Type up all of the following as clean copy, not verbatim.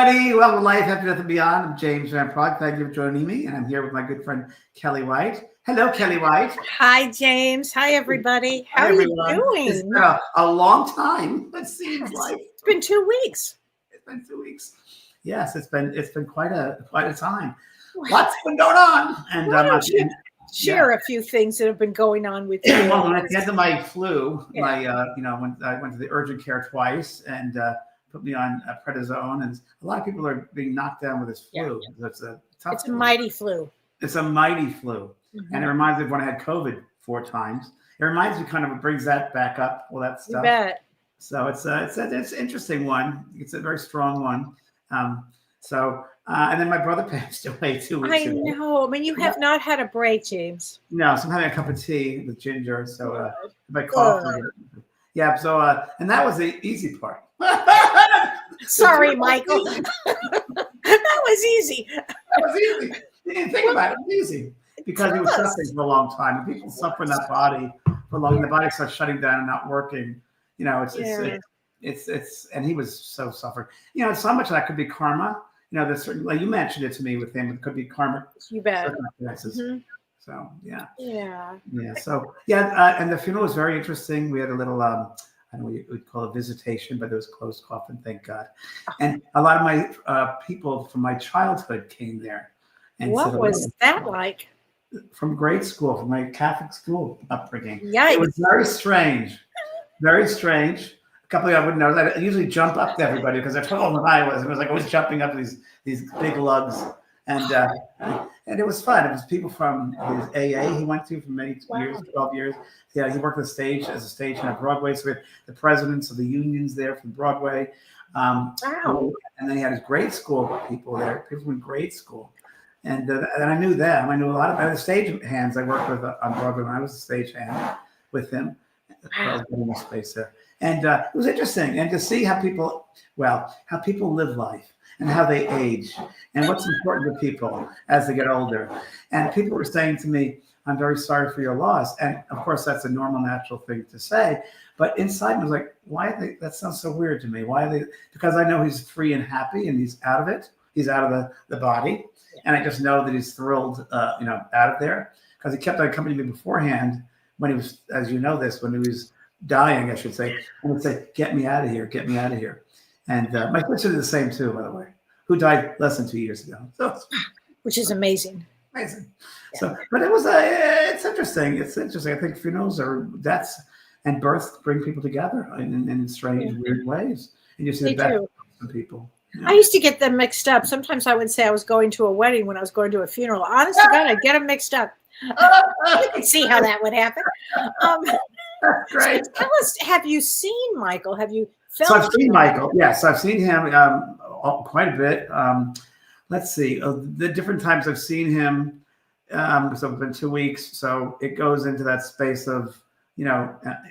everybody. Welcome to Life After Death and Beyond. I'm James Van Praagh. Thank you for joining me. And I'm here with my good friend, Kellee White. Hello, Kellee White. Hi, James. Hi, everybody. How are you doing? It's been a long time, it seems like. It's been 2 weeks. It's been 2 weeks. Yes, it's been quite a time. What's been going on? And share a few things that have been going on with you. Well, at the end of my flu, when I went to the urgent care twice and put me on prednisone, and a lot of people are being knocked down with this flu. Yeah. It's a tough. It's a mighty flu. It's a mighty flu, and it reminds me of when I had COVID 4 times. It reminds me, it brings that back up, all that stuff. You bet. So it's an interesting one. It's a very strong one. And then my brother passed away 2 weeks ago. I know. I mean, you have not had a break, James. No, so I'm having a cup of tea with ginger. So my coffee. Yeah. So and that was the easy part. Sorry, Michael. That was easy. That was easy. You didn't think about it. It was easy because he was suffering for a long time. And people suffer in that body for long. And the body starts shutting down and not working. It's and he was so suffering. So much of that could be karma. There's certain, like you mentioned it to me with him, it could be karma. You bet. So yeah. So and the funeral was very interesting. We had a little I don't know what we'd call a visitation, but it was closed coffin, thank God. And a lot of my people from my childhood came there. And what was that like? From grade school, from my Catholic school upbringing. Yikes. It was very strange. Very strange. A couple of you I wouldn't know. I usually jump up to everybody because I told them I was. It was like I was jumping up these big lugs. And it was fun. It was people from his AA he went to for many years, 12 years. Yeah, he worked as a stagehand at Broadway. So we had the presidents of the unions there from Broadway. Wow. And then he had his grade school people there, people from grade school. And I knew them. I knew a lot of the stage hands I worked with on Broadway when I was a stage hand with him. Space there. And it was interesting. And to see how people live life and how they age and what's important to people as they get older. And people were saying to me, I'm very sorry for your loss. And of course, that's a normal, natural thing to say. But inside me was like, why that sounds so weird to me. Because I know he's free and happy and he's out of it. He's out of the body. And I just know that he's thrilled, out of there. Because he kept on coming to me beforehand when he was, as you know this, when he was dying, I should say, and would say, get me out of here, get me out of here. And my sister did the same too, by the way, who died less than 2 years ago. So, which is amazing. Amazing. Yeah. So, but it was it's interesting. It's interesting. I think funerals deaths and births bring people together in strange, weird ways. And you see the best in people. I used to get them mixed up. Sometimes I would say I was going to a wedding when I was going to a funeral. Honest to God, I'd get them mixed up. You can see how that would happen. Great. So tell us, have you seen Michael? Have you felt? So I've seen Michael. Yes, I've seen him quite a bit. Let's see. The different times I've seen him. So it's been 2 weeks. So it goes into that space of,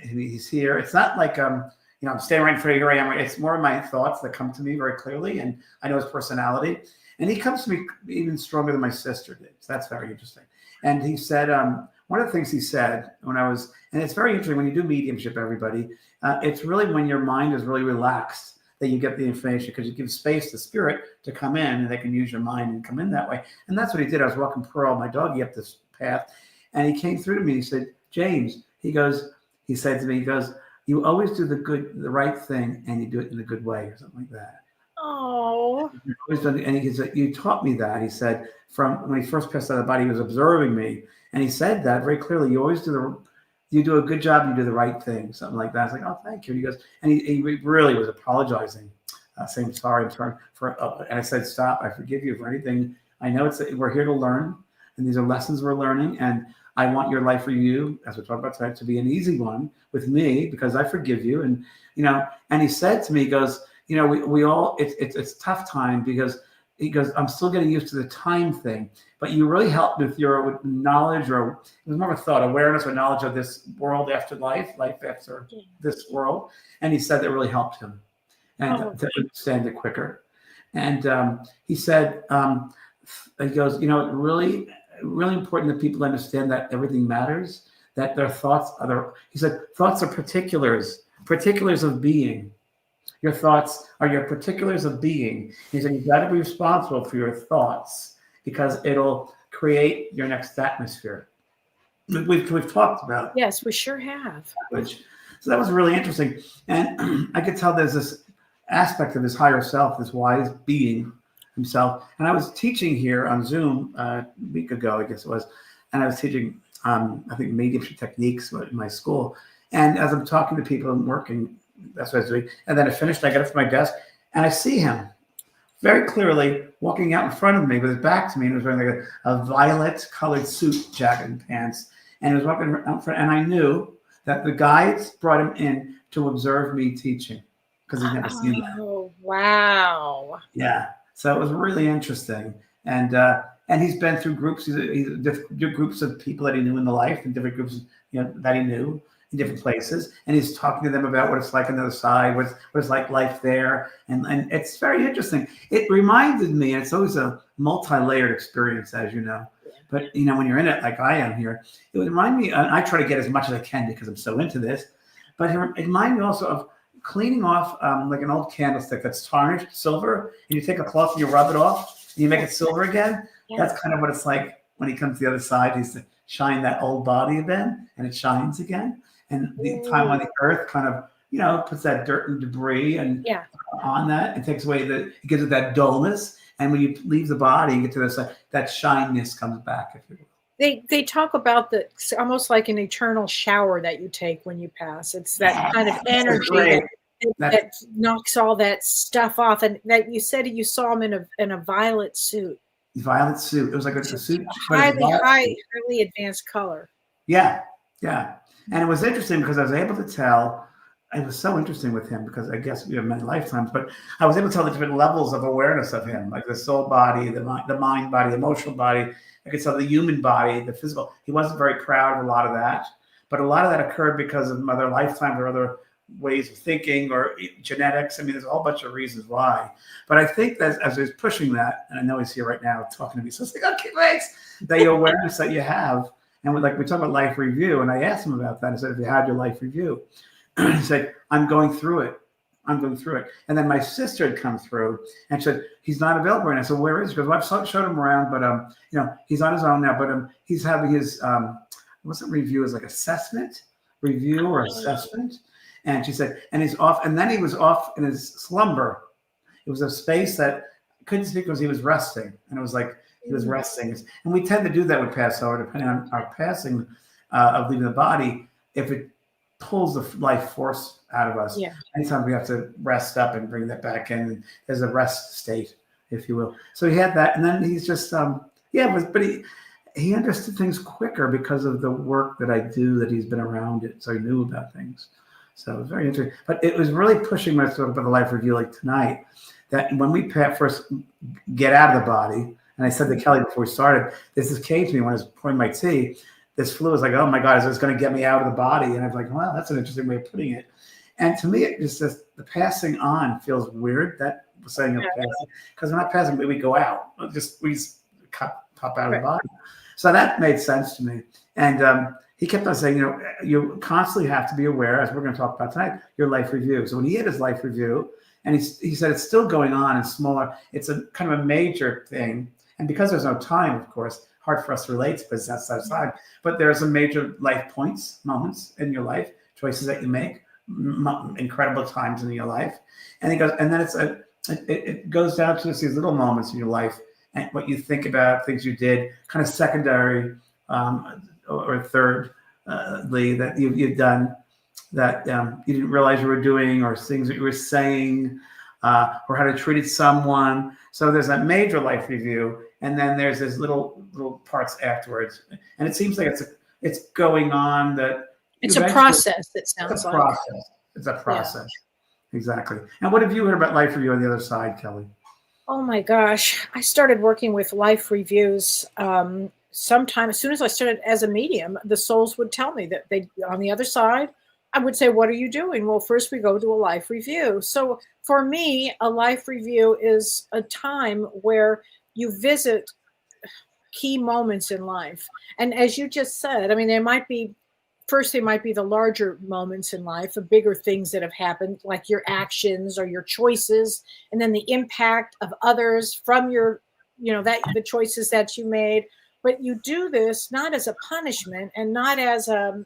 he's here. It's not like I'm staying right in front of you. Here I am. It's more of my thoughts that come to me very clearly, and I know his personality. And he comes to me even stronger than my sister did. So that's very interesting. And he said, one of the things he said and it's very interesting when you do mediumship, everybody, it's really when your mind is really relaxed that you get the information because you give space to spirit to come in and they can use your mind and come in that way. And that's what he did. I was walking Pearl, my doggy, up this path, and he came through to me. He said, James, he said to me, you always do the right thing and you do it in a good way or something like that. Oh. And he said, you taught me that. He said, from when he first passed out of the body, he was observing me. And he said that very clearly. You always you do a good job. You do the right thing. Something like that. I was like, oh, thank you. He goes, and he really was apologizing, saying sorry. And I said, stop. I forgive you for anything. I know we're here to learn. And these are lessons we're learning. And I want your life for you, as we're talking about tonight, to be an easy one with me because I forgive you. And, and he said to me, he goes, we all, it's a tough time because he goes, I'm still getting used to the time thing, but you really helped with your knowledge, or it was more of a thought, awareness or knowledge of this world after life after this world. And he said that really helped him and to understand it quicker. And he said, he goes, really, really important that people understand that everything matters, that their thoughts he said, thoughts are particulars of being. Your thoughts are your particulars of being. He said, you've got to be responsible for your thoughts because it'll create your next atmosphere. We've talked about Yes, we sure have. language. So that was really interesting. And I could tell there's this aspect of his higher self, this wise being himself. And I was teaching here on Zoom a week ago, I guess it was, and I was teaching, I think, mediumship techniques in my school. And as I'm talking to people and working, that's what I was doing. And then I finished, I got up from my desk, and I see him very clearly walking out in front of me with his back to me, and he was wearing like a violet-colored suit, jacket, and pants. And he was walking out in front, and I knew that the guides brought him in to observe me teaching because he'd never seen that. Oh, wow. Yeah. So it was really interesting. And he's been through groups. He's different groups of people that he knew in the life, and different groups, that he knew in different places. And he's talking to them about what it's like on the other side, what it's like life there. And it's very interesting. It reminded me, and it's always a multi-layered experience, as you know. But, when you're in it, like I am here, it would remind me, and I try to get as much as I can because I'm so into this, but it reminded me also of cleaning off like an old candlestick that's tarnished silver, and you take a cloth and you rub it off, and you make it silver again. Yeah. That's kind of what it's like when he comes to the other side. He's to shine that old body again, and it shines again. And the time on the earth kind of, puts that dirt and debris and on that. It takes away it gives it that dullness. And when you leave the body and get to the side, that shininess comes back, if you will. They talk about almost like an eternal shower that you take when you pass. It's that kind of energy that knocks all that stuff off. And that you said you saw him in a violet suit. Violet suit. It was like a suit. Highly advanced color. Yeah. Yeah. And it was interesting because I was able to tell. It was so interesting with him because I guess we have many lifetimes, but I was able to tell the different levels of awareness of him, like the soul body, the mind body, the emotional body. I could tell the human body, the physical. He wasn't very proud of a lot of that, but a lot of that occurred because of other lifetimes or other ways of thinking or genetics. I mean, there's a whole bunch of reasons why. But I think that as he's pushing that, and I know he's here right now talking to me, so it's like, okay, thanks. The awareness that you have, and we talk about life review, and I asked him about that. I said, if you had your life review, he said, I'm going through it. And then my sister had come through and said, he's not available right now. So where is he? Because I've showed him around, but he's on his own now. But he's having his wasn't review, is like assessment, review or assessment. And she said, and he's off. And then he was off in his slumber. It was a space that couldn't speak because he was resting. And it was like he was resting. And we tend to do that with Passover, depending on our passing of leaving the body. If it pulls the life force out of us. Yeah. Anytime we have to rest up and bring that back in, there's a rest state, if you will. So he had that, and then he's just but he understood things quicker because of the work that I do, that he's been around it, so he knew about things. So it was very interesting. But it was really pushing myself about the life review like tonight, that when we first get out of the body, and I said to Kellee before we started, this came to me when I was pouring my tea. This flu was like, oh my God, is this going to get me out of the body? And I was like, well, that's an interesting way of putting it. And to me, it just says the passing on feels weird. That was saying of passing, because we're not passing, but we go out. We pop out of the body. So that made sense to me. And he kept on saying, you constantly have to be aware, as we're going to talk about tonight, your life review. So when he had his life review, and he said it's still going on in smaller, it's a kind of a major thing. And because there's no time, of course, hard for us to relate because that's outside. But there are some major life moments in your life, choices that you make, incredible times in your life. And he goes, and then it goes down to these little moments in your life and what you think about, things you did, kind of secondary or thirdly that you've done that you didn't realize you were doing, or things that you were saying, or how to treated someone. So there's that major life review, and then there's this little parts afterwards. And it seems like it's going on that it's a process. It sounds like process. It's a process. Yeah. Exactly. And what have you heard about life review on the other side, Kellee? Oh my gosh, I started working with life reviews. Sometime as soon as I started as a medium, the souls would tell me that they on the other side. I would say, what are you doing? Well, first we go to a life review. So for me, a life review is a time where you visit key moments in life. And as you just said, I mean, there might be first they might be the larger moments in life, the bigger things that have happened, like your actions or your choices, and then the impact of others from your, that the choices that you made. But you do this not as a punishment and not as a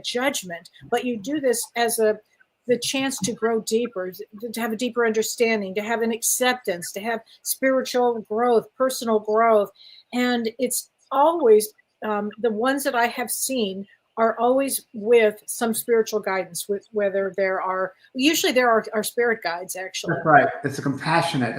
judgment, but you do this as the chance to grow deeper, to have a deeper understanding, to have an acceptance, to have spiritual growth, personal growth. And it's always the ones that I have seen are always with some spiritual guidance, with whether usually there are spirit guides, actually. That's right. It's a compassionate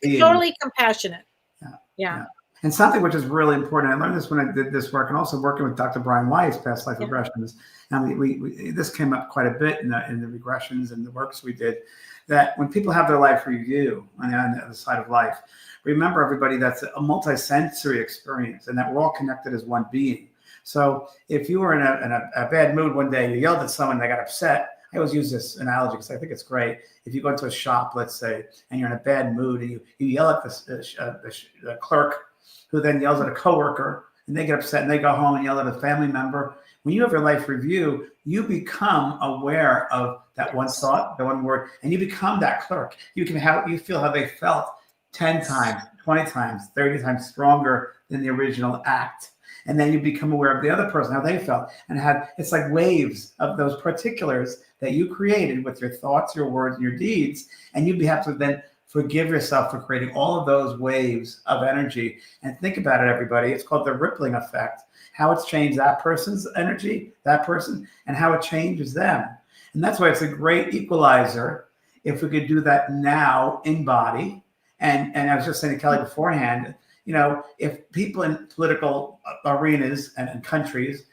being. Totally compassionate. Yeah. Yeah. And something which is really important, I learned this when I did this work, and also working with Dr. Brian Weiss, past life regressions. And we this came up quite a bit in the regressions and the works we did, that when people have their life review on the other side of life, remember, everybody, that's a multi-sensory experience, and that we're all connected as one being. So if you were in a bad mood one day, you yelled at someone, they got upset. I always use this analogy because I think it's great. If you go into a shop, let's say, and you're in a bad mood, and you yell at the clerk, who then yells at a coworker, and they get upset, and they go home and yell at a family member. When you have your life review, you become aware of that one thought, the one word, and you become that clerk. You feel how they felt 10 times, 20 times, 30 times stronger than the original act. And then you become aware of the other person, how they felt, and it's like waves of those particulars that you created with your thoughts, your words, and your deeds. And you have to then forgive yourself for creating all of those waves of energy. And think about it, everybody. It's called the rippling effect, how it's changed that person's energy, that person, and how it changes them. And that's why it's a great equalizer if we could do that now in body. And I was just saying to Kellee beforehand, if people in political arenas and countries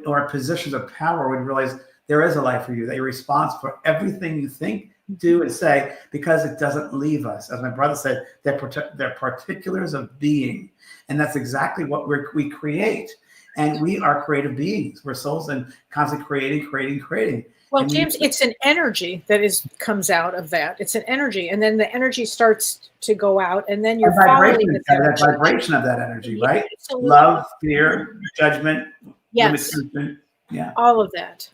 or positions of power would realize there is a life for you, that you're responsible for everything you think, do, and say, because it doesn't leave us. As my brother said, they're particulars of being. And that's exactly what we create. And we are creative beings. We're souls and constantly creating. Well, and James, it's an energy that comes out of that. It's an energy, and then the energy starts to go out, and then you're following that vibration of that energy, right? Absolutely. Love, fear, judgment, limitation. Yeah. All of that.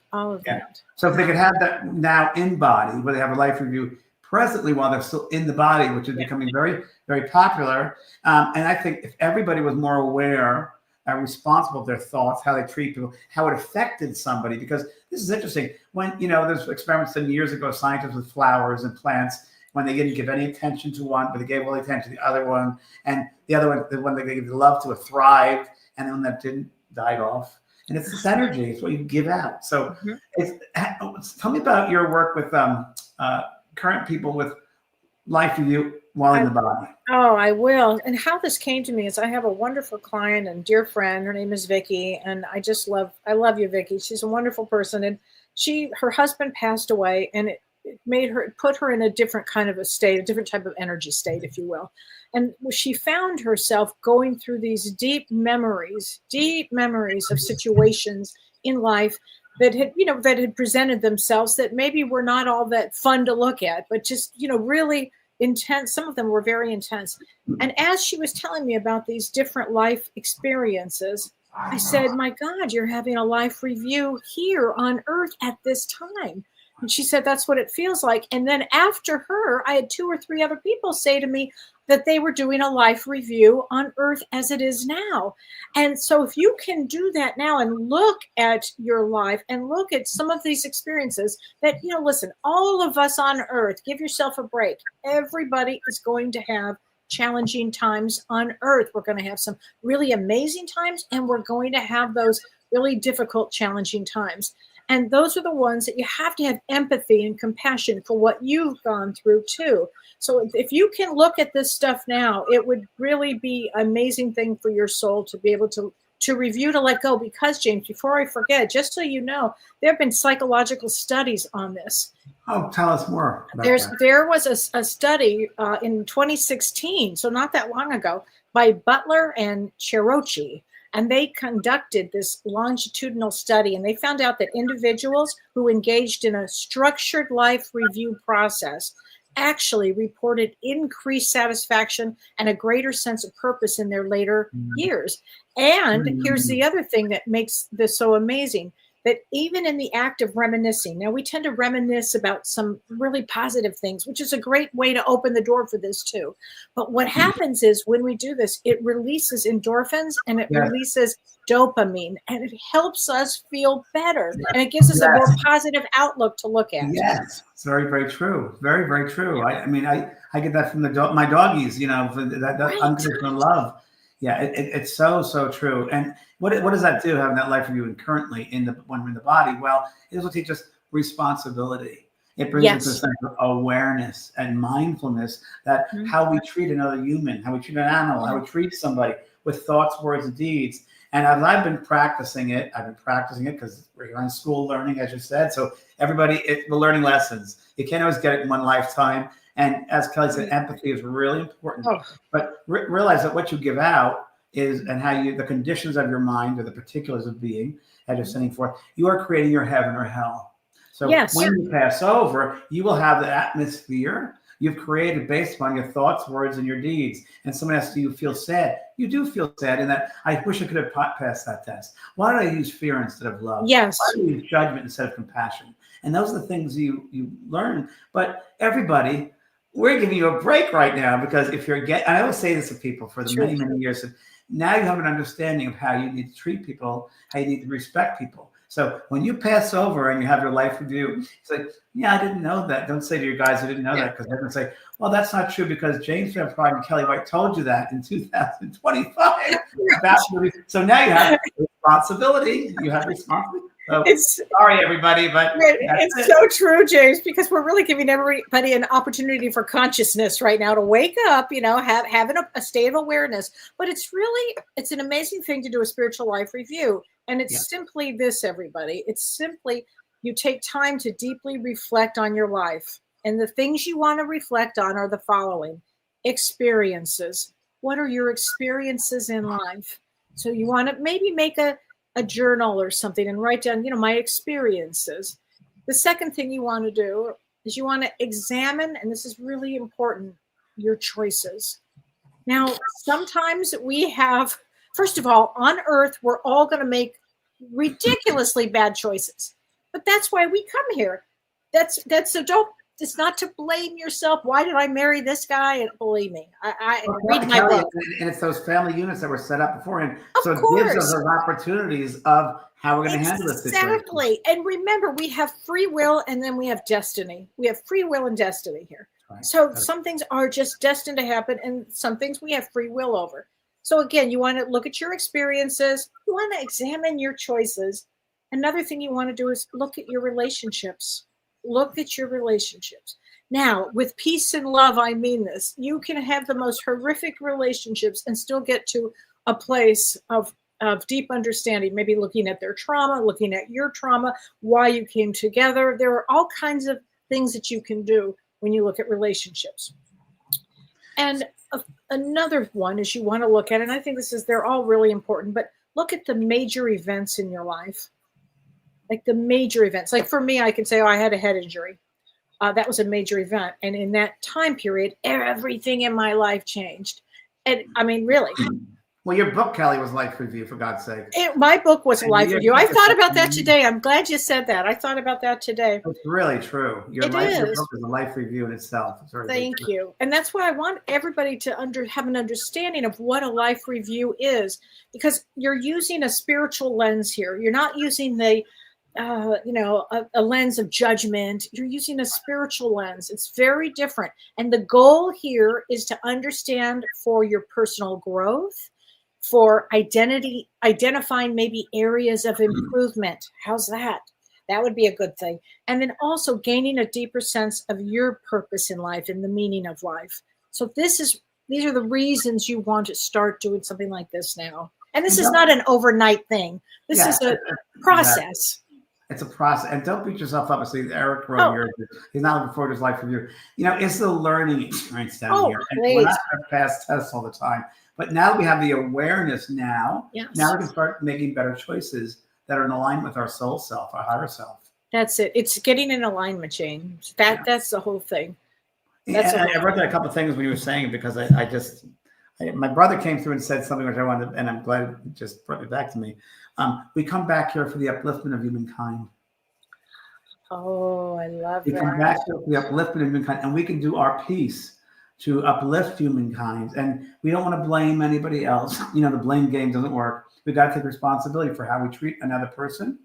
So if they could have that now in body, where they have a life review presently while they're still in the body, which is becoming very, very popular. And I think if everybody was more aware and responsible of their thoughts, how they treat people, how it affected somebody, because this is interesting. When, there's experiments done years ago, scientists with flowers and plants, when they didn't give any attention to one, but they gave all the attention to the other one. And the other one, the one they gave love to, thrived, and the one that didn't died off. And it's this energy. It's what you give out. So tell me about your work with current people with life review while in the body. Oh, I will. And how this came to me is I have a wonderful client and dear friend. Her name is Vicky. And I love you, Vicky. She's a wonderful person. And her husband passed away, and it put her in a different kind of a state, a different type of energy state, if you will. And she found herself going through these deep memories of situations in life that had presented themselves that maybe were not all that fun to look at, but just, really intense. Some of them were very intense. And as she was telling me about these different life experiences, I said, my God, you're having a life review here on earth at this time. And she said, that's what it feels like. And then after her, I had 2 or 3 other people say to me that they were doing a life review on earth as it is now. And so if you can do that now and look at your life and look at some of these experiences that, listen, all of us on earth, give yourself a break. Everybody is going to have challenging times on earth. We're going to have some really amazing times, and we're going to have those really difficult, challenging times. And those are the ones that you have to have empathy and compassion for what you've gone through too. So if you can look at this stuff now, it would really be an amazing thing for your soul to be able to review, to let go. Because, James, before I forget, just so you know, there have been psychological studies on this. Oh, tell us more about that. There was a study in 2016, so not that long ago, by Butler and Cherokee. And they conducted this longitudinal study, and they found out that individuals who engaged in a structured life review process actually reported increased satisfaction and a greater sense of purpose in their later years. And here's the other thing that makes this so amazing, that even in the act of reminiscing, now we tend to reminisce about some really positive things, which is a great way to open the door for this too. But what happens is when we do this, it releases endorphins and it Yes. releases dopamine, and it helps us feel better. And it gives us a more positive outlook to look at. Yes, it's very, very true. Very, very true. I mean, I get that from my doggies, you know, for that unconditional love. Yeah, it's so, so true. And what does that do, having that life review and currently when we're in the body? Well, it will teach us responsibility. It brings us a sense of awareness and mindfulness that how we treat another human, how we treat an animal, how we treat somebody with thoughts, words, and deeds. And as I've been practicing it because we're in school learning, as you said. So everybody, we're learning lessons. You can't always get it in one lifetime. And as Kellee said, empathy is really important. But realize that what you give out is, and how the conditions of your mind or the particulars of being, as you're sending forth, you are creating your heaven or hell. So when you pass over, you will have the atmosphere you've created based upon your thoughts, words, and your deeds. And someone asks you, feel sad. You do feel sad in that, I wish I could have passed that test. Why did I use fear instead of love? Yes. Why did I use judgment instead of compassion? And those are the things you learn. But everybody, we're giving you a break right now, because if you're I always say this to people for the many, many years, now you have an understanding of how you need to treat people, how you need to respect people. So when you pass over and you have your life review, it's like, yeah, I didn't know that. Don't say to your guys, I didn't know that, because they're going to say, well, that's not true because James Van Praagh and Kellee White told you that in 2025. So now you have responsibility. You have responsibility. So, sorry, everybody, but it's so true, James, because we're really giving everybody an opportunity for consciousness right now to wake up, you know, having a state of awareness. But it's an amazing thing to do a spiritual life review. And it's simply this, everybody. It's simply you take time to deeply reflect on your life. And the things you want to reflect on are the following: experiences. What are your experiences in life? So you want to maybe make a journal or something and write down, you know, my experiences. The second thing you want to do is you want to examine, and this is really important, your choices. Now, sometimes we have, first of all, on earth, we're all going to make ridiculously bad choices, but that's why we come here. It's not to blame yourself. Why did I marry this guy? And believe me, I read my book. And it's those family units that were set up beforehand. So it gives us those opportunities of how we're going to handle this situation. Exactly. And remember, we have free will and then we have destiny. We have free will and destiny here. Right. So some things are just destined to happen, and some things we have free will over. So again, you want to look at your experiences. You want to examine your choices. Another thing you want to do is look at your relationships. Look at your relationships. Now, with peace and love, I mean this. You can have the most horrific relationships and still get to a place of deep understanding, maybe looking at their trauma, looking at your trauma, why you came together. There are all kinds of things that you can do when you look at relationships. And another one is you want to look at, and I think they're all really important, but look at the major events in your life. Like the major events. Like for me, I can say, I had a head injury. That was a major event. And in that time period, everything in my life changed. And I mean, really. Well, your book, Kellee, was life review, for God's sake. My book was a life review. I thought about that today. I'm glad you said that. I thought about that today. It's really true. Your book is a life review in itself. Thank you. And that's why I want everybody to have an understanding of what a life review is, because you're using a spiritual lens here. You're not using a lens of judgment. You're using a spiritual lens. It's very different. And the goal here is to understand for your personal growth, for identifying maybe areas of improvement. How's that? That would be a good thing. And then also gaining a deeper sense of your purpose in life and the meaning of life. So these are the reasons you want to start doing something like this now. And this is not an overnight thing. This is a process. It's a process. And don't beat yourself up. I see Eric wrote here. He's not looking forward to his life review. You know, it's the learning experience down here. And we're not going to pass tests all the time. But now we have the awareness now. Yes. Now we can start making better choices that are in alignment with our soul self, our higher self. That's it. It's getting in alignment, James. That's the whole thing. That's And a I wrote down a couple of things when you were saying it because my brother came through and said something which I wanted, and I'm glad it just brought it back to me. We come back here for the upliftment of humankind. Oh, I love We come that. back here for the upliftment of humankind, and we can do our piece to uplift humankind. And we don't want to blame anybody else. The blame game doesn't work. We've got to take responsibility for how we treat another person.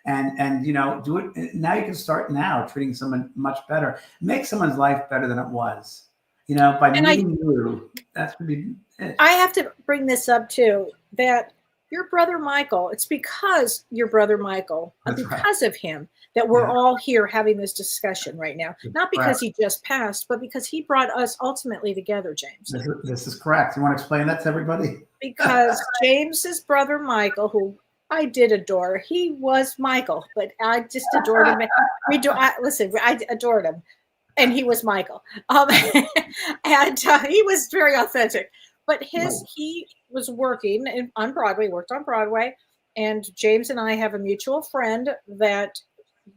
And do it now. You can start now treating someone much better, make someone's life better than it was. By And meeting you, that's gonna be it. I have to bring this up too, that your brother Michael, it's because your brother Michael, That's right. because of him, that we're Yeah. all here having this discussion right now. Not because Correct. he just passed, but because he brought us ultimately together, James. This is correct. You want to explain that to everybody? Because James's brother Michael, who I did adore, he was Michael, but I just adored him. I adored him, and he was Michael, and he was very authentic. But he was working on Broadway, worked on Broadway, and James and I have a mutual friend that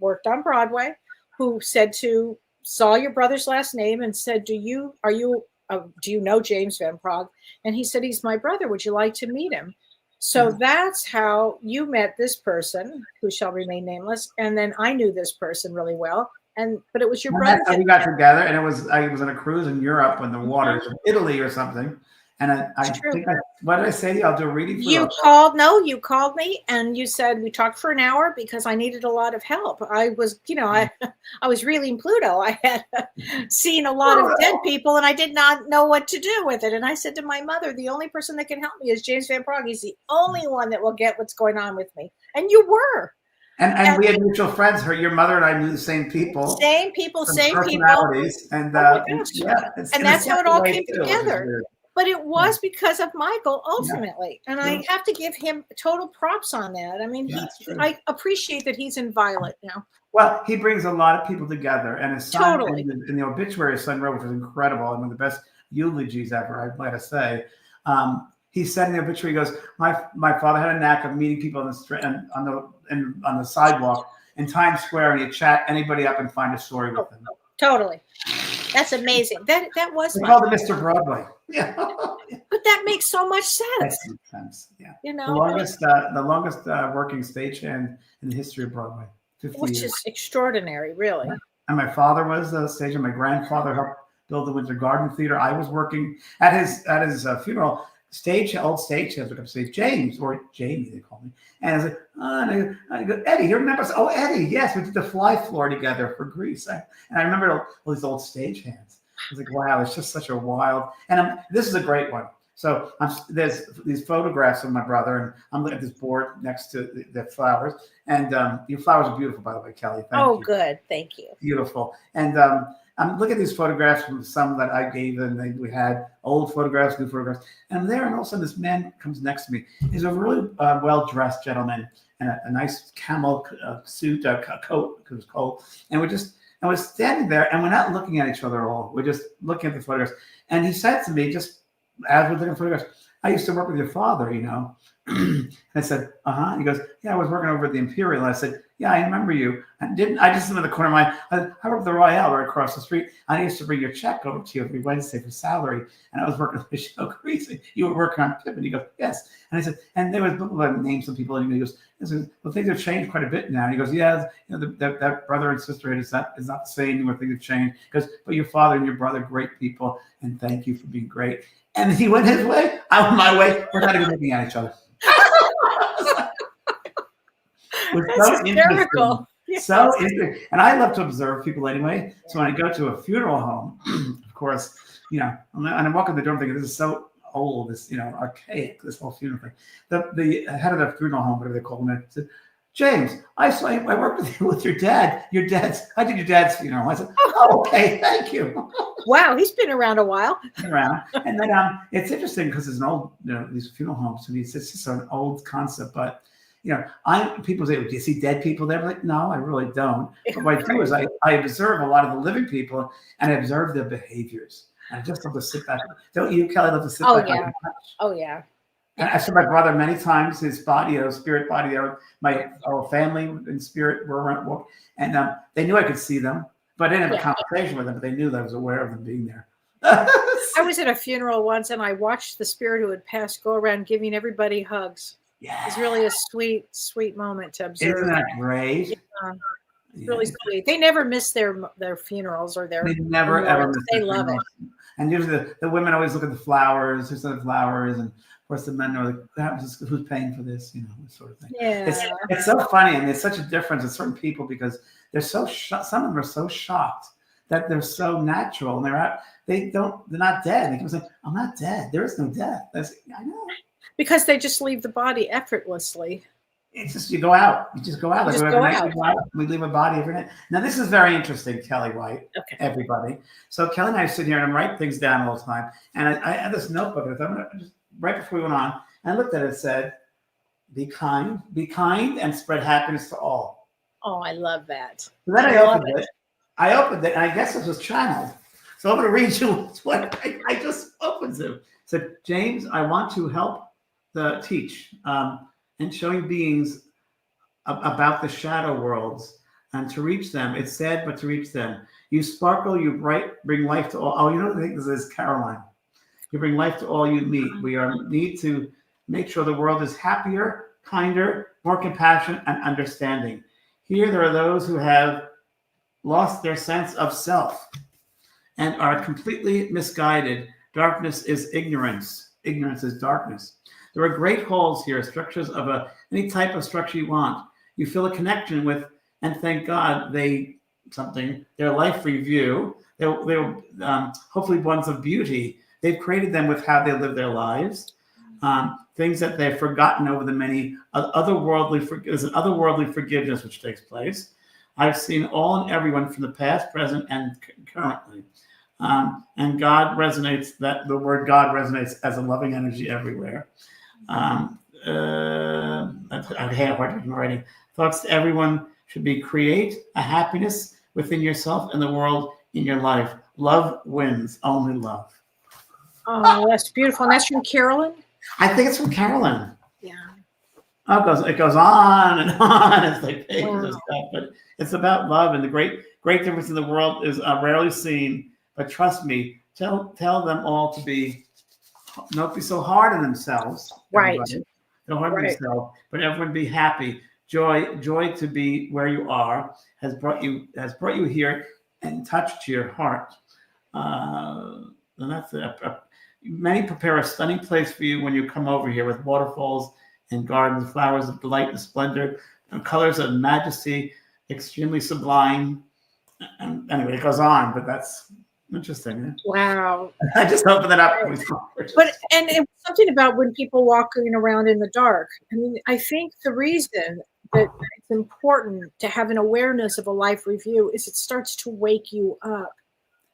worked on Broadway, who saw your brother's last name and said, do you know James Van Praagh? And he said, he's my brother. Would you like to meet him? So that's how you met this person, who shall remain nameless. And then I knew this person really well. But it was your brother. We got together, and I was on a cruise in Europe in the waters of Italy or something. And what did I say to you? I'll do a reading for you. You called me and you said, we talked for an hour because I needed a lot of help. I was, I was reeling Pluto. I had seen a lot of dead people and I did not know what to do with it. And I said to my mother, the only person that can help me is James Van Praagh. He's the only one that will get what's going on with me. And you were. And we had mutual friends. Your mother and I knew the same people. Same people. And that's how it all came together. But it was because of Michael ultimately. Yeah. And I have to give him total props on that. I mean, I appreciate that he's in Violet now. Well, he brings a lot of people together, and his son in the obituary, his son wrote, which was incredible, and one of the best eulogies ever, I'd like to say. He said in the obituary, he goes, my father had a knack of meeting people on the street and on the sidewalk in Times Square, and he'd chat anybody up and find a story with them. Totally. That's amazing. That was called it Mr. Broadway. Yeah. But that makes so much sense. That makes sense. Yeah. The longest working stagehand in the history of Broadway. 50 Which years. Is extraordinary, really. Yeah. And my father was a stagehand. My grandfather helped build the Winter Garden Theater. I was working at his funeral. Old stagehands would come say, James, or Jamie, they call me. And I was like, I go, Eddie, you remember us? Oh, Eddie, yes, we did the fly floor together for Greece. And I remember all these old stagehands. I was like, wow, it's just such a wild. And this is a great one. So there's these photographs of my brother, and I'm looking at this board next to the flowers. And your flowers are beautiful, by the way, Kellee. Thank you. Good. Thank you. Beautiful. And I'm looking at these photographs from some that I gave, and we had old photographs, new photographs. And I'm there, and all of a sudden this man comes next to me. He's a really well-dressed gentleman and a nice camel suit, coat, because it was cold. And we're standing there, and we're not looking at each other at all. We're just looking at the photographs. And he said to me, just as we're looking at photographs, I used to work with your father, And I said, uh-huh. He goes, yeah, I was working over at the Imperial. And I said, yeah, I remember you. I just live in the corner of I worked at the Royale right across the street. I used to bring your check over to you every Wednesday for salary. And I was working with Michelle Greasy. You were working on Pippin. He goes, yes. And I said, and there was people that named some people. And he goes, well, things have changed quite a bit now. And he goes, yeah, that brother and sisterhood is not the same anymore. Things have changed. He goes, but your father and your brother, great people. And thank you for being great. And he went his way. I went my way. We're not even looking at each other. That's hysterical. So interesting. And I love to observe people anyway. So when I go to a funeral home, of course, and I'm walking the door, I'm thinking, this is so old, this, archaic, this whole funeral thing. The head of the funeral home, whatever they call him, said, James, I worked with your dad. I did your dad's funeral. I said, oh, okay, thank you. Wow, he's been around a while. And then it's interesting because it's an old, these funeral homes, and it's just an old concept, but people say, do you see dead people there? I'm like, no, I really don't. But what I do is I observe a lot of the living people and I observe their behaviors. And I just love to sit back. Don't you, Kellee, love to sit back? Yeah. Oh, yeah. And I saw my brother many times, his body, spirit body there. My whole family in spirit were around, and they knew I could see them. But I didn't have a Yeah. conversation with them, but they knew that I was aware of them being there. I was at a funeral once and I watched the spirit who had passed go around giving everybody hugs. Yeah. It's really a sweet, sweet moment to observe. Isn't that great? Yeah. Yeah. Really sweet. They never miss their funerals or their They never ever miss They their love funerals. And usually the women always look at the flowers, who's the flowers, and of course the men are like, what happens, who's paying for this, this sort of thing. Yeah. It's so funny, and it's such a difference with certain people because they're so some of them are so shocked that they're so natural, and they're not dead. They can say, I'm not dead. There is no death. I know. Because they just leave the body effortlessly. It's just you go out. You just go out. You Like just every go night out. we go out. We leave a body every night. Now this is very interesting, Kellee White. Okay. Everybody. So Kellee and I sit here and I'm writing things down all the time. And I had this notebook. And I'm gonna just right before we went on, and I looked at it. It said, "Be kind, and spread happiness to all." Oh, I love that. So then I opened it. And I guess this was channeled. So I'm going to read you what I just opened to. It said, James, I want to help teach and showing beings about the shadow worlds and to reach them. It's sad, but to reach them. You sparkle, you bright, bring life to all. Oh, I think this is Caroline. You bring life to all you meet. We need to make sure the world is happier, kinder, more compassionate, and understanding. Here, there are those who have lost their sense of self and are completely misguided. Darkness is ignorance. Ignorance is darkness. There are great halls here, structures of any type of structure you want. You feel a connection with, and thank God their life review. They're hopefully ones of beauty. They've created them with how they live their lives. Things that they've forgotten over the many there's an otherworldly forgiveness which takes place. I've seen all and everyone from the past, present, and currently. And God resonates, the word God resonates as a loving energy everywhere. I have a hard time writing. Thoughts to everyone should be create a happiness within yourself and the world in your life. Love wins, only love. Oh, that's beautiful. And that's from Carolyn? I think it's from Carolyn. Yeah. Oh, it goes on and on. It's like pages of stuff, but it's about love, and the great difference in the world is rarely seen. But trust me, tell them all to not be so hard on themselves. Right. Don't harm yourself, but everyone be happy. Joy to be where you are has brought you here and touched your heart. And that's many prepare a stunning place for you when you come over here with waterfalls and gardens, flowers of delight and splendor, and colors of majesty, extremely sublime. And anyway, it goes on, but that's interesting. Yeah? Wow. I just opened it up. But it's something about when people walking around in the dark. I mean, I think the reason that it's important to have an awareness of a life review is it starts to wake you up.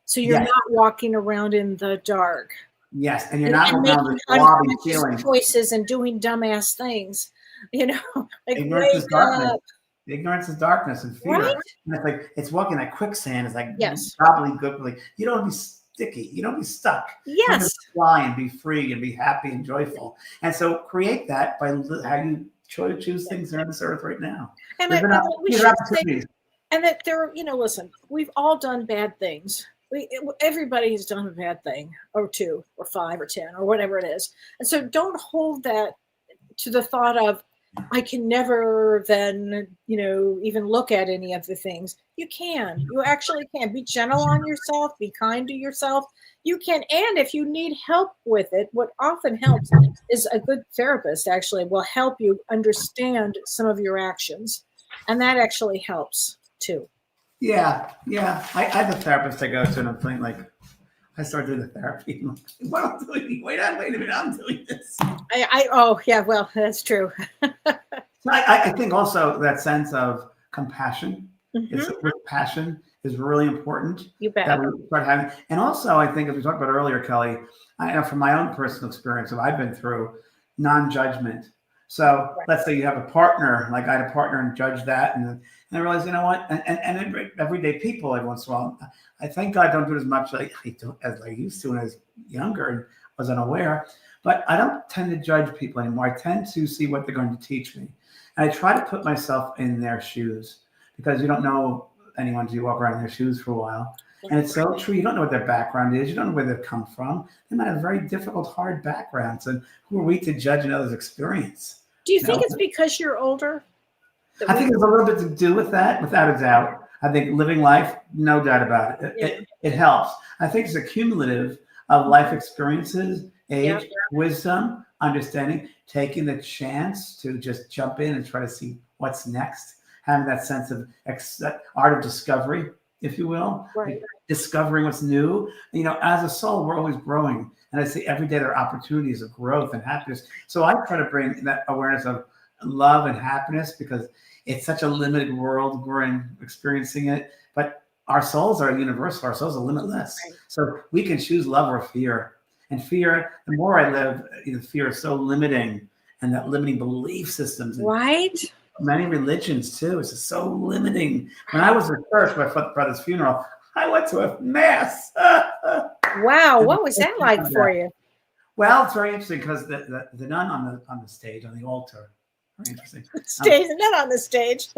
So you're not walking around in the dark. Yes, and you're not making unconscious choices and doing dumbass things. Like ignorance is darkness. Up. Ignorance is darkness and fear. Right? And it's walking like quicksand. It's like gobbledygook. Like you don't be sticky. You don't be stuck. Yes. You just fly and be free and be happy and joyful. And so create that by how you choose things on this earth right now. And that there, listen, we've all done bad things. Everybody has done a bad thing, or 2 or 5 or 10 or whatever it is. And so don't hold that to the thought of, I can never then, even look at any of the things. You actually can. Be gentle on yourself, be kind to yourself. You can. And if you need help with it, what often helps is a good therapist actually will help you understand some of your actions. And that actually helps too. Yeah. I have a therapist I go to, and I'm feeling like I start doing the therapy. What am I doing? Wait a minute, I'm doing this. Well, that's true. I think also that sense of compassion, with passion, is really important. You bet. That we start having, and also I think, as we talked about earlier, Kellee, I know from my own personal experience that I've been through, non-judgment. So let's say you have a partner, like I had a partner and judge that, and I realized, you know what, and everyday people every once in a while, I thank God I don't do it as much as I used to when I was younger and was unaware, but I don't tend to judge people anymore. I tend to see what they're going to teach me. And I try to put myself in their shoes because you don't know anyone to walk around in their shoes for a while. And it's so true. You don't know what their background is. You don't know where they've come from. They might have very difficult, hard backgrounds. And who are we to judge another's experience? Do you think it's because you're older? I think there's a little bit to do with that, without a doubt. I think living life, no doubt about it. It helps. I think it's a cumulative of life experiences, age, wisdom, understanding, taking the chance to just jump in and try to see what's next, having that sense of art of discovery, if you will, like discovering what's new. You know, as a soul, we're always growing. And I say every day there are opportunities of growth and happiness. So I try to bring that awareness of love and happiness, because it's such a limited world we're in, experiencing it. But our souls are universal. Our souls are limitless. So we can choose love or fear. And fear, the more I live, fear is so limiting, and that limiting belief systems. Right. Many religions too. It's just so limiting. When I was in church, my brother's funeral, I went to a mass. Wow, what was that like for you? Well, it's very interesting because the nun on the stage, on the altar, very interesting. Not on the stage.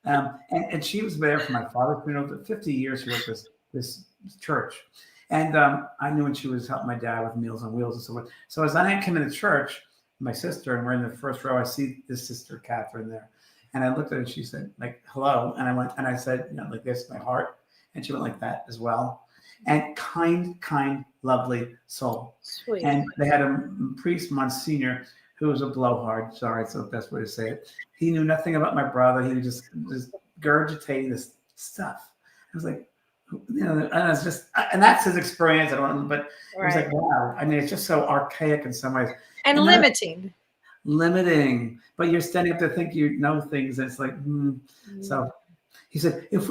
And she was there for my father's funeral. For 50 years, she worked this church. And I knew when she was helping my dad with Meals on Wheels and so forth. So as I came into church, my sister, and we're in the first row, I see this sister, Catherine, there. And I looked at her and she said, like, hello. And I went, and I said, like this, my heart. And she went like that as well. And kind, lovely soul. Sweet. And they had a priest, Monsignor, who was a blowhard. Sorry, it's the best way to say it. He knew nothing about my brother. He was just regurgitating this stuff. I was like, and it's just, and that's his experience. I don't know, but it was like, wow. I mean, it's just so archaic in some ways. And limiting. But you're standing up there thinking you know things. And it's like, So he said, if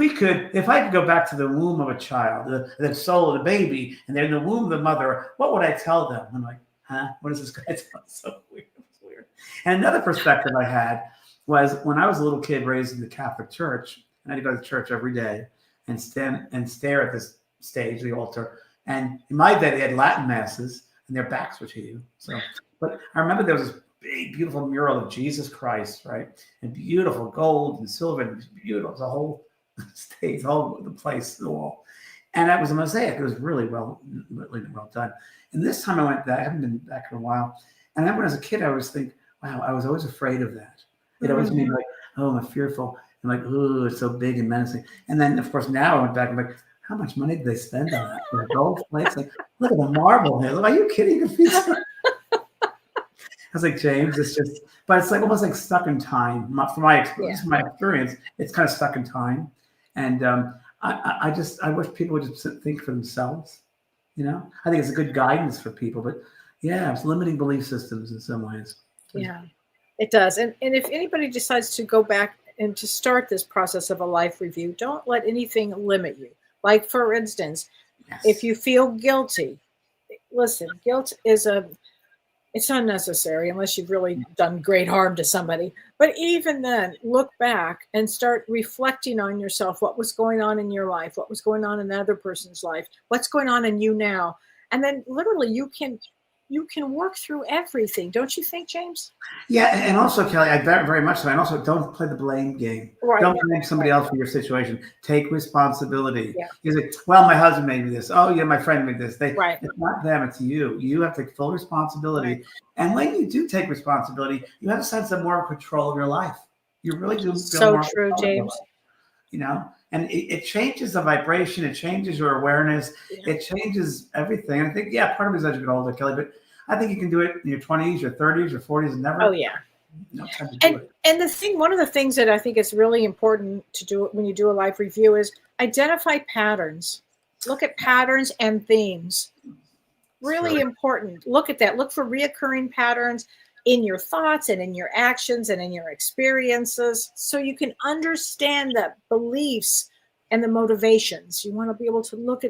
I could go back to the womb of a child, the soul of the baby, and they're in the womb of the mother, what would I tell them? I'm like, huh? What is this guy telling? So weird. It's weird. And another perspective I had was when I was a little kid raised in the Catholic Church, and I had to go to church every day and stand and stare at this stage, the altar. And in my day, they had Latin masses, and their backs were to you. So, but I remember there was this big, beautiful mural of Jesus Christ, right? And beautiful gold and silver, and beautiful, the whole stage, all the place, the wall. And that was a mosaic. It was really well done. And this time I went back, I haven't been back in a while. And then when I was a kid, I always think, wow, I was always afraid of that. It always made me like, oh, I'm fearful. And like, oh, it's so big and menacing. And then, of course, now I went back and I'm like, how much money did they spend on that? For gold plates? Like, look at the marble here. Are you kidding? I was like, James, it's just, but it's like almost like stuck in time. From my experience, it's kind of stuck in time. And I wish people would just think for themselves. I think it's a good guidance for people. But yeah, it's limiting belief systems in some ways. Yeah, it does. And if anybody decides to go back and to start this process of a life review, don't let anything limit you. Like, for instance, if you feel guilty, listen, guilt is it's unnecessary unless you've really done great harm to somebody. But even then, look back and start reflecting on yourself. What was going on in your life? What was going on in the other person's life? What's going on in you now? And then literally you can work through everything. Don't you think, James? Yeah. And also, Kelly, I very much so. And also, don't play the blame game. Right. Don't blame somebody else for your situation. Take responsibility. Yeah. You say, well, my husband made me this. Oh, yeah, my friend made this. It's not them. It's you. You have to take full responsibility. Right. And when you do take responsibility, you have a sense of more control of your life. You really do. Feel so more true, James. And it changes the vibration. It changes your awareness. Yeah. It changes everything. I think, part of it is as you get older, Kelly, but I think you can do it in your 20s, your 30s, your 40s, and never. Oh, yeah. No time to do it. And one of the things that I think is really important to do when you do a life review is identify patterns. Look at patterns and themes. Really important. Look at that. Look for reoccurring patterns in your thoughts and in your actions and in your experiences, so you can understand the beliefs and the motivations. You want to be able to look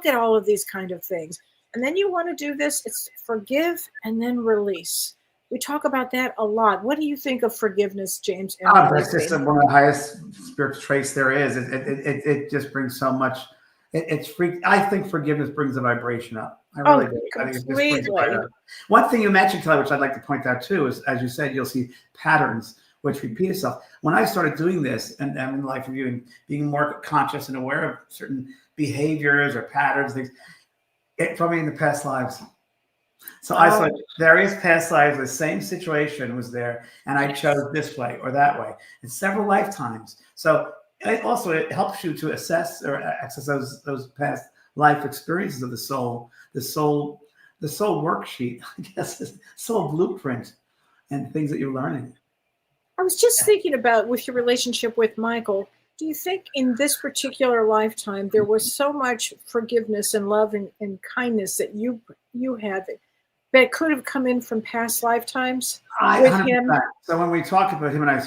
at all of these kind of things. And then you want to do this, it's forgive and then release. We talk about that a lot. What do you think of forgiveness, James? That's just one of the highest spiritual traits there is. It just brings so much. I think forgiveness brings the vibration up. I really do. I think it just brings it right up. One thing you mentioned, Kelly, which I'd like to point out too, is, as you said, you'll see patterns. which repeat itself. When I started doing this and in life review and being more conscious and aware of certain behaviors or patterns, things, it brought me into past lives. So I saw various past lives, the same situation was there, and I chose this way or that way in several lifetimes. So it helps you to assess or access those past life experiences of the soul worksheet, I guess, soul blueprint, and things that you're learning. I was just thinking about with your relationship with Michael. Do you think in this particular lifetime there was so much forgiveness and love and kindness that you had that could have come in from past lifetimes with him? So when we talked about him and I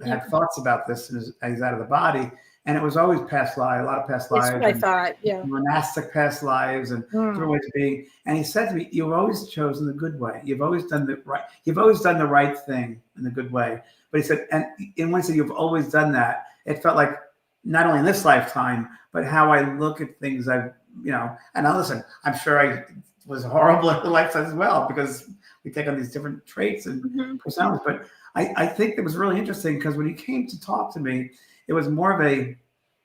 had thoughts about this as he's out of the body, and it was always past lives, a lot of past lives. That's what I thought, yeah. Monastic past lives and different ways of being. And he said to me, "You've always chosen the good way. You've always done the right. You've always done the right thing in the good way." But he said, and when he said you've always done that, it felt like not only in this lifetime, but how I look at things. And now listen, I'm sure I was horrible in the lifetime as well, because we take on these different traits and personalities. But I think it was really interesting because when he came to talk to me, it was more of a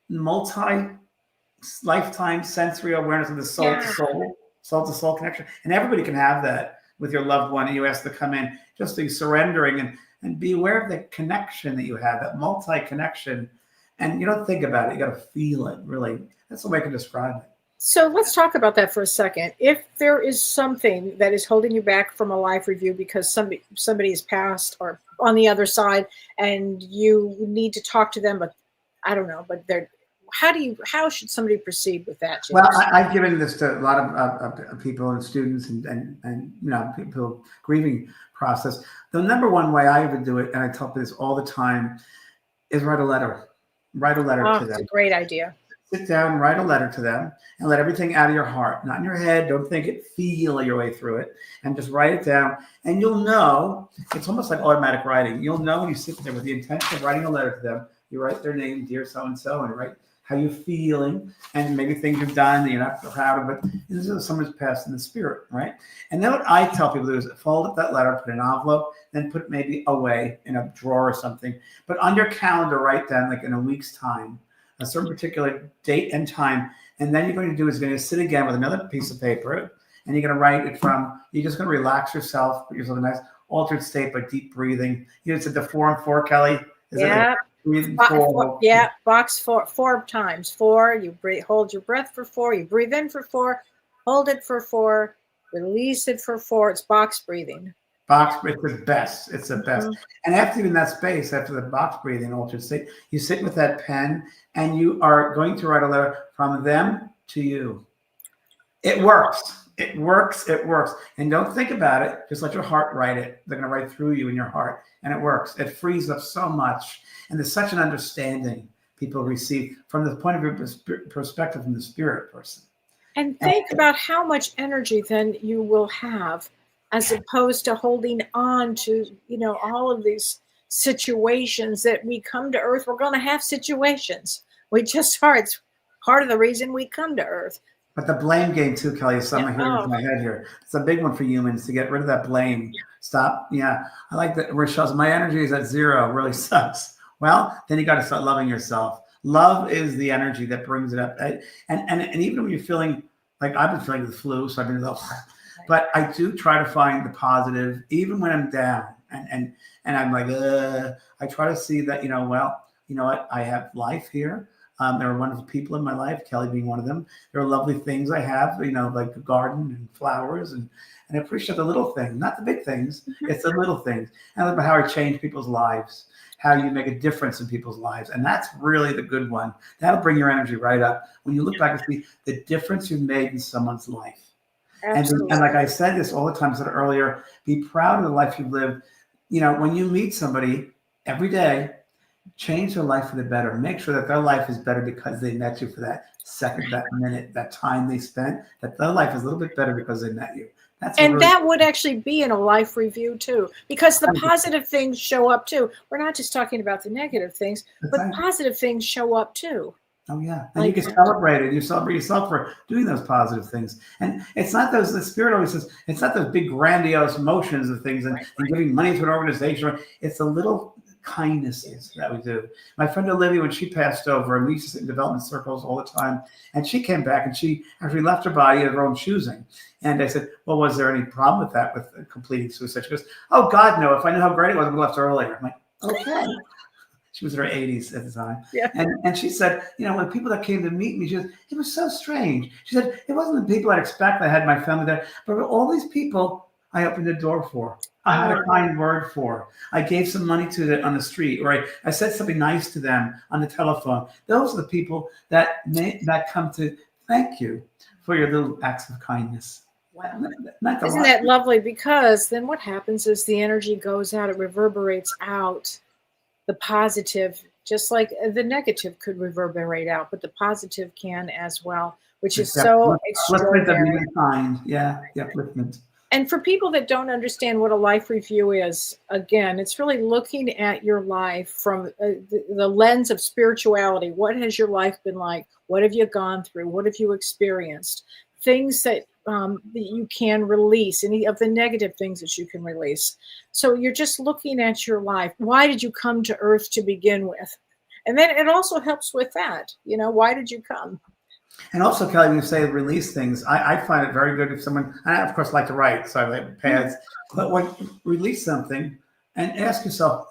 multi-lifetime sensory awareness of the soul to soul connection. And everybody can have that with your loved one. And you ask to come in, just be surrendering and be aware of the connection that you have, that multi-connection. And you don't think about it, you got to feel it, really. That's the way I can describe it. So let's talk about that for a second. If there is something that is holding you back from a life review because somebody has passed or on the other side and you need to talk to them, but I don't know, but how should somebody proceed with that, James? Well, I've given this to a lot of people and students and people grieving process. The number one way I would do it, and I tell people this all the time, is write a letter. Write a letter to them. That's a great idea. Sit down, write a letter to them, and let everything out of your heart, not in your head. Don't think it, feel your way through it, and just write it down. And you'll know, it's almost like automatic writing. You'll know when you sit there with the intention of writing a letter to them, you write their name, dear so-and-so, and write how you're feeling, and maybe things you've done that you're not proud of, but this is someone's passed in the spirit, right? And then what I tell people to do is fold up that letter, put an envelope, then put maybe away in a drawer or something. But on your calendar, write down, like in a week's time, a certain particular date and time. And then you're going to do is going to sit again with another piece of paper, and you're going to write it you're just going to relax yourself, put yourself in a nice altered state by deep breathing. You said the 4 and 4, Kellee? Box four times. 4, you hold your breath for 4, you breathe in for 4, hold it for 4, release it for 4. It's box breathing. It's the best. It's the best. And after you're in that space, after the box breathing, altered state, you sit with that pen and you are going to write a letter from them to you. It works. It works. It works. And don't think about it. Just let your heart write it. They're going to write through you in your heart. And it works. It frees up so much. And there's such an understanding people receive from the point of view perspective from the spirit person. And think about how much energy then you will have, as opposed to holding on to, all of these situations that we come to Earth. We're going to have situations. We just are. It's part of the reason we come to Earth. But the blame game too, Kellee, is something here in my head here. It's a big one for humans to get rid of that blame. Stop. Yeah. I like that. Rochelle's, my energy is at 0. Really sucks. Well, then you got to start loving yourself. Love is the energy that brings it up. And even when you're feeling like I've been feeling the flu, so I've been a little. But I do try to find the positive, even when I'm down, and I'm like, I try to see that, you know what, I have life here. There are wonderful people in my life, Kellee being one of them. There are lovely things I have, like a garden and flowers, and I appreciate the little things, not the big things. It's the little things. And I love how I change people's lives, how you make a difference in people's lives. And that's really the good one. That'll bring your energy right up when you look back and see the difference you've made in someone's life. And like I said this all the time, I said earlier, be proud of the life you've lived. When you meet somebody every day, change their life for the better. Make sure that their life is better because they met you for that second, that minute, that time they spent, that their life is a little bit better because they met you. That would actually be in a life review too, because the positive things show up too. We're not just talking about the negative things, but positive things show up too. Oh yeah, and you get celebrated. You celebrate yourself for doing those positive things. And it's not those. The spirit always says it's not those big grandiose motions of things and giving money to an organization. It's the little kindnesses that we do. My friend Olivia, when she passed over, and we used to sit in development circles all the time, and she came back and she actually left her body of her own choosing. And I said, well, was there any problem with that, with completing suicide? She goes, oh, God, no. If I knew how great it was, I would have left earlier. I'm like, okay. She was in her 80s at the time. Yeah. And she said, when people that came to meet me, she said, it was so strange. She said, it wasn't the people I'd expect. I had my family there, but all these people I opened the door for. I had a kind word for. I gave some money to on the street, or I said something nice to them on the telephone. Those are the people that come to thank you for your little acts of kindness. Wow. Isn't that lovely? Because then what happens is the energy goes out, it reverberates out. The positive, just like the negative could reverberate out, but the positive can as well, which is so extraordinary. Yeah, upliftment. And for people that don't understand what a life review is, again, it's really looking at your life from the lens of spirituality. What has your life been like? What have you gone through? What have you experienced? Things that you can release, any of the negative things that you can release. So you're just looking at your life. Why did you come to Earth to begin with? And then it also helps with that. Why did you come? And also, Kellee, when you say release things, I find it very good if someone, I of course like to write, so I like pads, but when release something and ask yourself,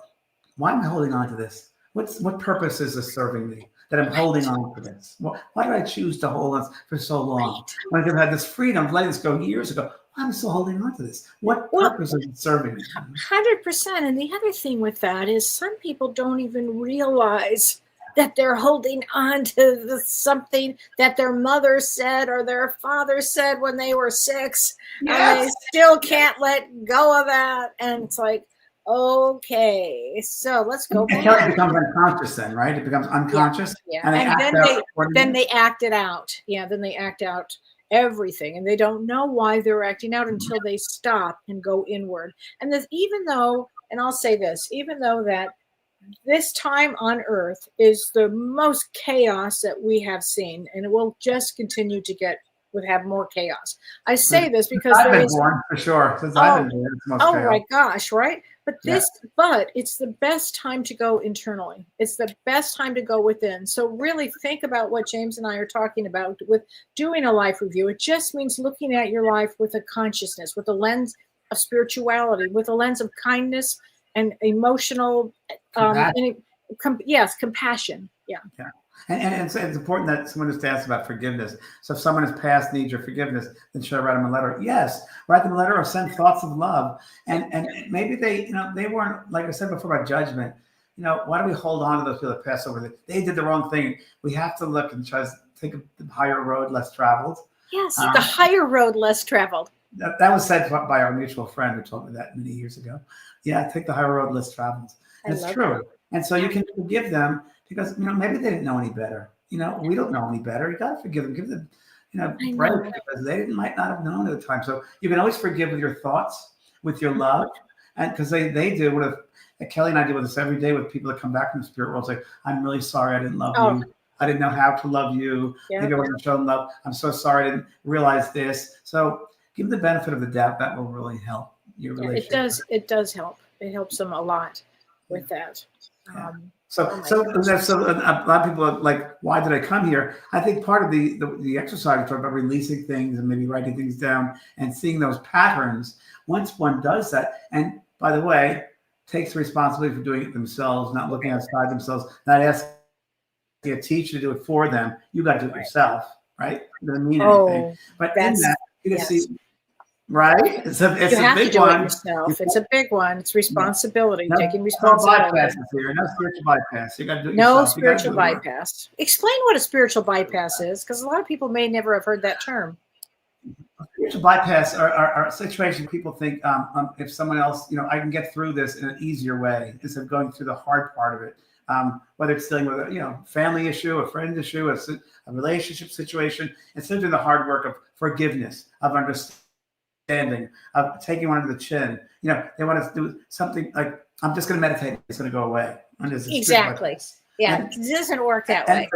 why am I holding on to this? What purpose is this serving me? That I'm holding on to this. Why did I choose to hold on for so long? When I could have had this freedom of letting this go years ago, why am I still holding on to this? What purpose is it serving me? 100%. And the other thing with that is some people don't even realize that they're holding on to something that their mother said or their father said when they were 6. Yes. And they still can't let go of that. And it's like, okay, so let's go back. It becomes unconscious then, right? It becomes unconscious. Yeah. And then they act it out. Yeah, then they act out everything. And they don't know why they're acting out until they stop and go inward. And even though that this time on Earth is the most chaos that we have seen, and it will just continue to have more chaos. I say this because I've been born for sure. Since I've been born, it's most chaos. My gosh, right? But it's the best time to go internally. It's the best time to go within. So really think about what James and I are talking about with doing a life review. It just means looking at your life with a consciousness, with a lens of spirituality, with a lens of kindness and emotional, compassion. Yeah. And it's important that someone just asks about forgiveness. So if someone has passed, needs your forgiveness, then should I write them a letter? Yes, write them a letter or send thoughts of love. And maybe they weren't, like I said before about judgment. Why do we hold on to those people that pass over? They did the wrong thing. We have to look and try to take the higher road, less traveled. Yes, the higher road, less traveled. That was said by our mutual friend who told me that many years ago. Yeah, take the higher road, less traveled. It's true. That. And so you can forgive them because, maybe they didn't know any better. We don't know any better. You got to forgive them. Give them, break because they might not have known at the time. So you can always forgive with your thoughts, with your love. And because they do Kellee and I do with this every day with people that come back from the spirit world. Say, I'm really sorry I didn't love you. I didn't know how to love you. Yeah. Maybe I wasn't showing love. I'm so sorry I didn't realize this. So give them the benefit of the doubt. That will really help your relationship. It does help. It helps them a lot with that. So a lot of people are like, why did I come here? I think part of the exercise we talk about releasing things and maybe writing things down and seeing those patterns. Once one does that, and by the way, takes responsibility for doing it themselves, not looking outside themselves, not asking a teacher to do it for them. You got to do it yourself, right? It doesn't mean anything. But in that, you can see. Right? It's a big one. It's a big one. It's responsibility, taking responsibility. No bypass here. No spiritual bypass. You got to do it yourself. No spiritual bypass. Explain what a spiritual bypass is, because a lot of people may never have heard that term. Spiritual bypass are a situation people think if someone else, I can get through this in an easier way instead of going through the hard part of it. Whether it's dealing with a family issue, a friend issue, a relationship situation, instead of doing the hard work of forgiveness, of understanding, of taking one under the chin. They want to do something like, I'm just going to meditate. It's going to go away. Exactly. Yeah. It doesn't work that way.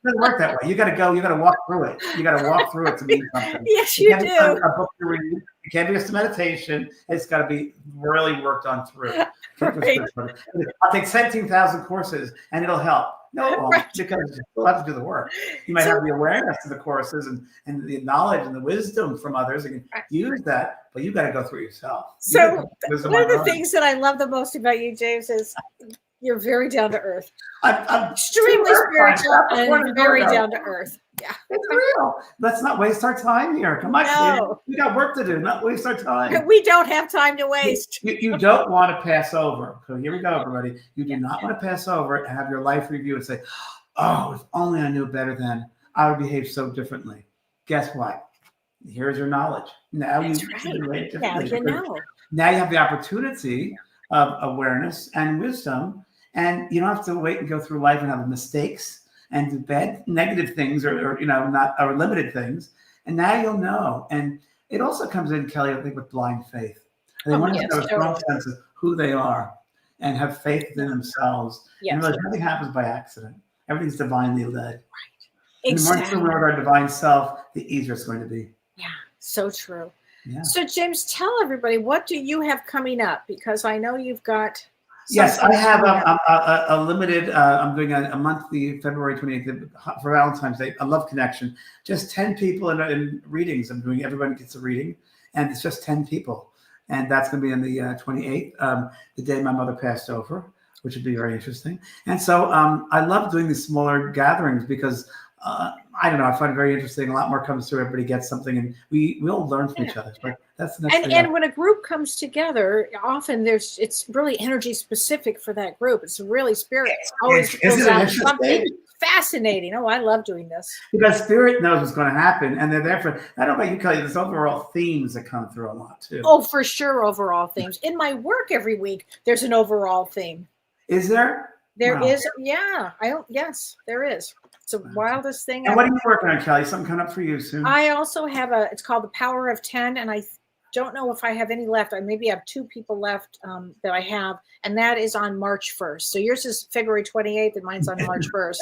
doesn't work that way. You got to go. You got to walk through it. You got to walk through it to mean something. Yes, It you can't be a do. book to read. It can't be just a meditation. It's got to be really worked on through. Right. I'll take 17,000 courses and it'll help. No, it won't, Right. because you still have to do the work. You might have the awareness of the courses and the knowledge and the wisdom from others and use that, but you got to go through yourself. So one of the things that I love the most about you, James, is you're very down to earth. I'm Extremely spiritual and very down to earth. Yeah. It's real. Let's not waste our time here. Come on, No. kid. We got work to do, not waste our time. We don't have time to waste. You don't want to pass over. So here we go, everybody. You do not want to pass over and have your life review and say, oh, if only I knew better then, I would behave so differently. Guess what? Here's your knowledge. Now That's you right. can Now you know. Now you have the opportunity of awareness and wisdom, and you don't have to wait and go through life and have mistakes and do bad, negative things or not or limited things. And now you'll know. And it also comes in, Kellee, I think, with blind faith. They want to have a strong sense of who they are and have faith in themselves. Yes. And realize nothing happens by accident. Everything's divinely led. Right. Exactly. And the more we remember our divine self, the easier it's going to be. Yeah, so true. Yeah. So, James, tell everybody, what do you have coming up? Because I know you've got. Yes, I have a limited, I'm doing a monthly February 28th for Valentine's Day, a love connection. Just 10 people in readings. I'm doing, everybody gets a reading, and it's just 10 people. And that's going to be on the 28th, the day my mother passed over, which would be very interesting. And so I love doing these smaller gatherings because I don't know, I find it very interesting. A lot more comes through. Everybody gets something, and we all learn from each other. But that's the next thing. And when a group comes together, often it's really energy specific for that group. It's really spirit. Always isn't it interesting? Fascinating. Oh, I love doing this. Because spirit knows what's going to happen, and they're there for. I don't know about you, Kellee. There's overall themes that come through a lot too. Oh, for sure, overall themes. In my work every week, there's an overall theme. Is there? There is. Yeah. Yes, there is. It's the wildest thing. And what are you working on, Kellee? Something coming up for you soon? I also have it's called The Power of 10, and I don't know if I have any left. I maybe have 2 people left that I have, and that is on March 1st. So yours is February 28th, and mine's on March 1st.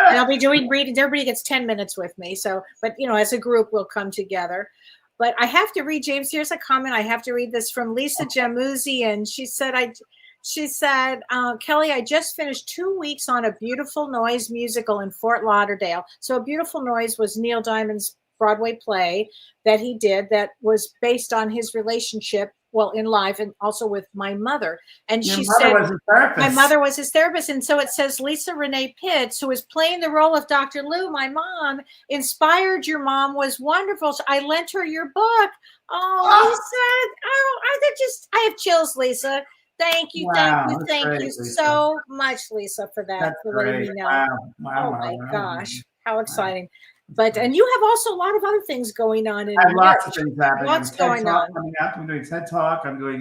And I'll be doing readings. Everybody gets 10 minutes with me. So, but as a group, we'll come together. But I have to read, James, here's a comment. I have to read this from Lisa Jamuzzi, and she said, Kellee, I just finished 2 weeks on A Beautiful Noise musical in Fort Lauderdale. So A Beautiful Noise was Neil Diamond's Broadway play that he did that was based on his relationship, in life, and also with my mother. And she said, my mother was his therapist. And so it says, Lisa Renee Pitts, who is playing the role of Dr. Lou, my mom, inspired your mom, was wonderful. So I lent her your book. Oh, Lisa. I have chills, Lisa. Thank you, thank you so much, Lisa, for that. That's for letting me know. Wow, oh my gosh, how exciting! But and you have also a lot of other things going on. I have lots of things happening. What's going on? Coming up. I'm doing TED Talk. I'm doing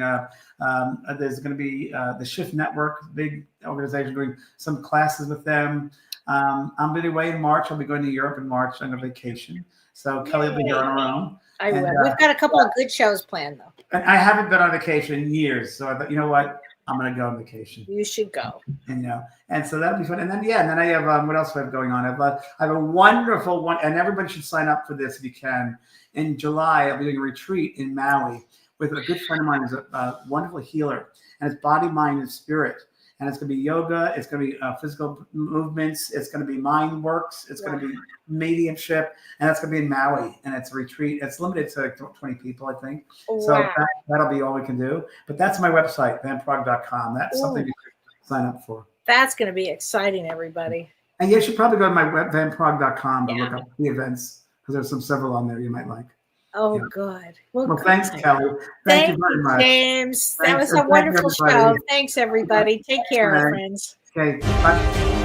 there's going to be the Shift Network, big organization, doing some classes with them. I'm going to be away in March. I'll be going to Europe in March on a vacation. So Kellee will be here on her own. I will. We've got a couple of good shows planned, though. And I haven't been on vacation in years, so I thought, you know what, I'm going to go on vacation. You should go. And so that'll be fun. And then I have what else do I have going on? I have a wonderful one, and everybody should sign up for this if you can. In July, I'll be doing a retreat in Maui with a good friend of mine who's a wonderful healer, and it's body, mind, and spirit. And it's going to be yoga. It's going to be physical movements. It's going to be mind works. It's going to be mediumship. And that's going to be in Maui. And it's a retreat. It's limited to 20 people, I think. Wow. So that'll be all we can do. But that's my website, vanpraagh.com. That's something you can sign up for. That's going to be exciting, everybody. And you should probably go to my web, vanpraagh.com, to look up the events, because there's several on there you might like. Oh, good. Well, thanks, Kellee. Thank you very much. James. That was a wonderful show. Thanks, everybody. Take care, friends. Okay, bye.